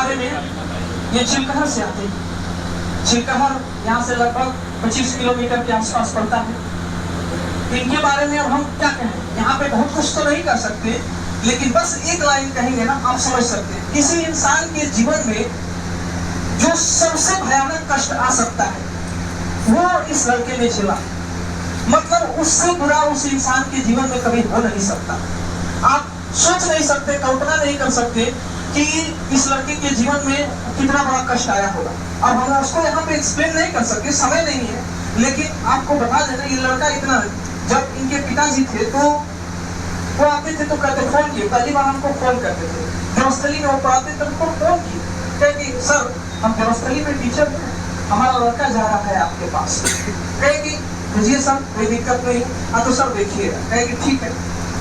बारे में, ये चिलकहर से आते हैं। चिलकहर यहाँ से लगभग 25 किलोमीटर के आसपास पड़ता है। इनके बारे में अब हम क्या कहें, यहाँ पे बहुत कुछ तो नहीं कर सकते, लेकिन बस एक लाइन कहेंगे ना, आप समझ सकते हैं। किसी इंसान के जीवन में जो सबसे भयानक कष्ट आ सकता है वो इस लड़के ने झेला। मतलब उससे बुरा उस इंसान के जीवन में कभी हो नहीं सकता। आप सोच नहीं सकते, कल्पना नहीं कर सकते कि इस लड़के के जीवन में कितना बड़ा कष्ट आया होगा। अब हम उसको यहाँ पे एक्सप्लेन नहीं कर सकते, समय नहीं है, लेकिन आपको बता देना, ये लड़का इतना, जब इनके पिताजी थे तो वो आते थे तो कहते फोन किए, पहली बार हमको फोन करते थे, देवस्थली में वो पढ़ाते थे, उनको फोन किए, कहे सर हम देवस्थली में टीचर हैं, हमारा लड़का जा रहा है आपके पास। कहे भेजिए सर, कोई दिक्कत नहीं। हाँ तो सर देखिएगा। कहे ठीक है।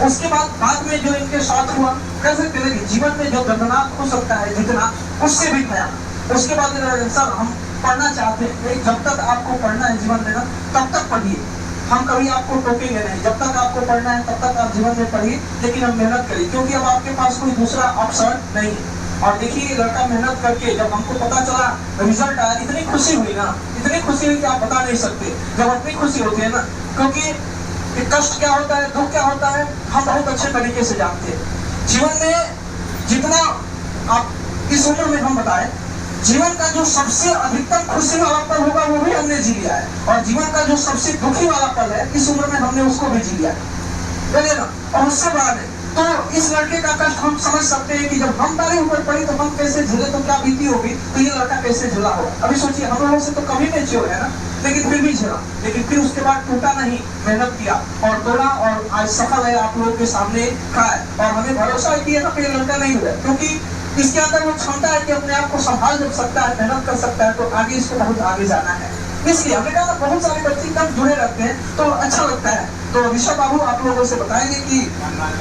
उसके बाद में जो इनके साथ हुआ, कह सकते हैं जीवन में जो दर्दनाक हो सकता है जितना, उससे भी भयानक। उसके बाद सर हम पढ़ना चाहते हैं, जब तक आपको पढ़ना है जीवन में ना, तब तक पढ़िए, हम कभी आपको टोकेंगे नहीं, जब तक आपको पढ़ना है तब तक आप जीवन में पढ़िए, लेकिन हम मेहनत करिए, क्योंकि अब आपके पास कोई दूसरा ऑप्शन नहीं है। और देखिए लड़का मेहनत करके, जब हमको पता चला रिजल्ट आया, इतनी खुशी हुई ना, इतनी खुशी हुई कि आप बता नहीं सकते। जब इतनी खुशी होती है ना, क्योंकि कष्ट क्या होता है, दुख क्या होता है, हम बहुत अच्छे तरीके से जानते हैं। जीवन में जितना आप इस उम्र में हम बताएं, जीवन का जो सबसे अधिकतम खुशी वाला पल होगा वो भी हमने जी लिया है, और जीवन का जो सबसे दुखी वाला पल है इस उम्र में हमने उसको भी जी लिया है ना, और उससे बड़ा नहीं। तो इस लड़के का कष्ट हम समझ सकते हैं कि जब हम तारी ऊपर पड़ी तो हम कैसे झेले, तो क्या बीती होगी, तो ये लड़का कैसे झेला होगा। अभी सोचिए, हम लोगों से तो कभी नहीं झेल है ना, लेकिन फिर भी झेला, लेकिन फिर उसके बाद टूटा नहीं, मेहनत किया और तोड़ा, और आज सफल है, आप लोगों के सामने खड़ा है। और हमें भरोसा है कि ये लड़का नहीं हुआ, क्योंकि इसके अंदर वो क्षमता है कि अपने आप को संभाल जब सकता है, मेहनत कर सकता है, तो आगे इसको बहुत आगे जाना है। इसलिए हमने कहा बहुत सारे बच्चे कम जुड़े रहते हैं तो अच्छा लगता है। तो ऋषभ बाबू आप लोगों से बताएंगे कि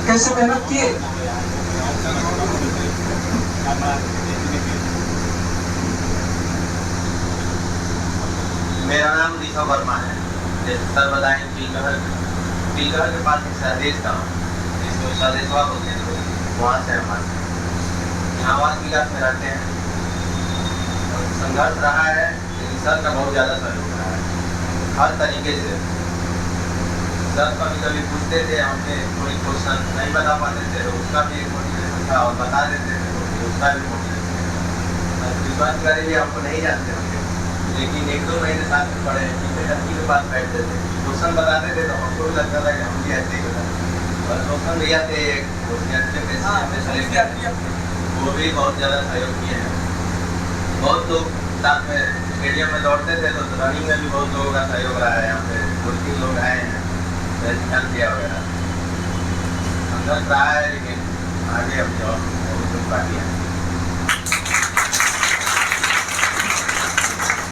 कैसे मेहनत किए। मेरा नाम ऋषभ वर्मा है। सर बताएं, पीलगढ़ के पास एक सहदेश था, जिसको सहदेशवा बोलते हैं, वहाँ से हमारे इलाहाबाद विकास में रहते हैं। संघर्ष रहा है, लेकिन सर का बहुत ज़्यादा सहयोग रहा है हर तरीके से। सर कभी कभी पूछते थे, हमसे कोई क्वेश्चन नहीं बता पाते थे तो उसका भी एक मोटिवेशन था, और बता देते थे तो उसका भी मोटिवेशन। विश्वास करेंगे, हमको नहीं जानते होंगे, लेकिन 1-2 महीने साथ में पढ़े, टंकी के पास बैठते थे, क्वेश्चन बताते थे तो हमको भी लगता था कि हम भी ऐसे ही बताते। और क्वेश्चन भैया थे वो भी बहुत ज़्यादा सहयोग किए हैं। बहुत लोग साथ में स्टेडियम में दौड़ते थे तो रनिंग में भी बहुत लोगों का सहयोग रहा है। यहाँ पे 2-3 लोग आए हैं, ध्यान दिया वगैरह। संघर्ष रहा है, लेकिन आगे अब जो बाकी है।